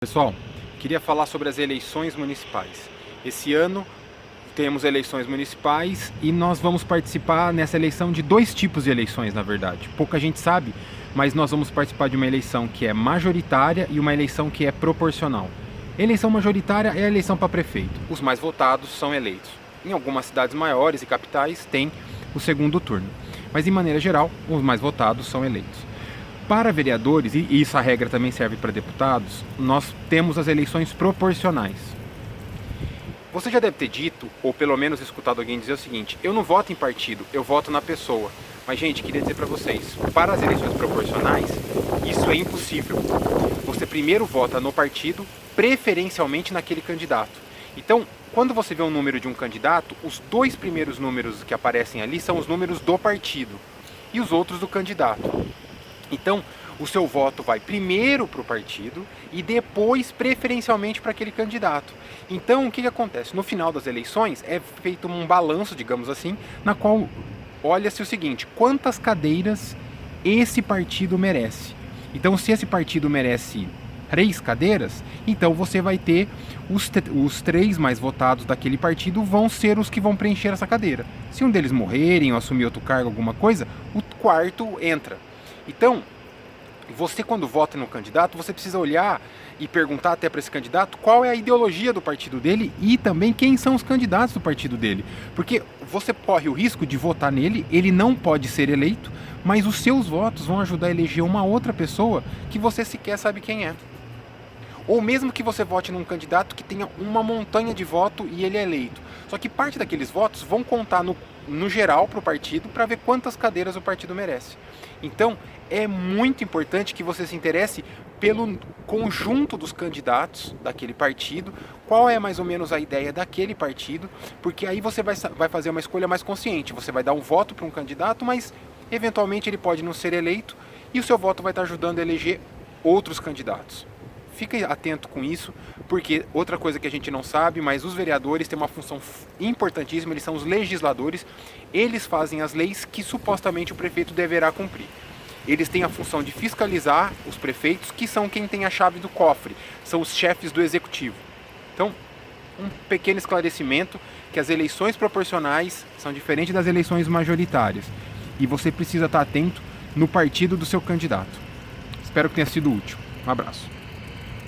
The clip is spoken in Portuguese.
Pessoal, queria falar sobre as eleições municipais. Esse ano temos eleições municipais e nós vamos participar nessa eleição de dois tipos de eleições, na verdade. Pouca gente sabe, mas nós vamos participar de uma eleição que é majoritária e uma eleição que é proporcional. Eleição majoritária é a eleição para prefeito. Os mais votados são eleitos. Em algumas cidades maiores e capitais tem o segundo turno. Mas, de maneira geral, os mais votados são eleitos. Para vereadores, e essa regra também serve para deputados, nós temos as eleições proporcionais. Você já deve ter dito, ou pelo menos escutado alguém dizer o seguinte: eu não voto em partido, eu voto na pessoa. Mas, gente, queria dizer para vocês, para as eleições proporcionais, isso é impossível. Você primeiro vota no partido, preferencialmente naquele candidato. Então, quando você vê um número de um candidato, os dois primeiros números que aparecem ali são os números do partido e os outros do candidato. Então, o seu voto vai primeiro para o partido e depois, preferencialmente, para aquele candidato. Então, o que acontece? No final das eleições, é feito um balanço, digamos assim, na qual olha-se o seguinte: quantas cadeiras esse partido merece? Então, se esse partido merece 3 cadeiras, então você vai ter os 3 mais votados daquele partido vão ser os que vão preencher essa cadeira. Se um deles morrerem ou assumir outro cargo, alguma coisa, o quarto entra. Então, você quando vota no candidato, você precisa olhar e perguntar até para esse candidato qual é a ideologia do partido dele e também quem são os candidatos do partido dele. Porque você corre o risco de votar nele, ele não pode ser eleito, mas os seus votos vão ajudar a eleger uma outra pessoa que você sequer sabe quem é. Ou mesmo que você vote num candidato que tenha uma montanha de voto e ele é eleito. Só que parte daqueles votos vão contar no geral para o partido para ver quantas cadeiras o partido merece. Então, é muito importante que você se interesse pelo conjunto dos candidatos daquele partido, qual é mais ou menos a ideia daquele partido, porque aí você vai fazer uma escolha mais consciente. Você vai dar um voto para um candidato, mas eventualmente ele pode não ser eleito e o seu voto vai estar ajudando a eleger outros candidatos. Fique atento com isso, porque outra coisa que a gente não sabe, mas os vereadores têm uma função importantíssima, eles são os legisladores, eles fazem as leis que supostamente o prefeito deverá cumprir. Eles têm a função de fiscalizar os prefeitos, que são quem tem a chave do cofre, são os chefes do executivo. Então, um pequeno esclarecimento, que as eleições proporcionais são diferentes das eleições majoritárias, e você precisa estar atento no partido do seu candidato. Espero que tenha sido útil. Um abraço.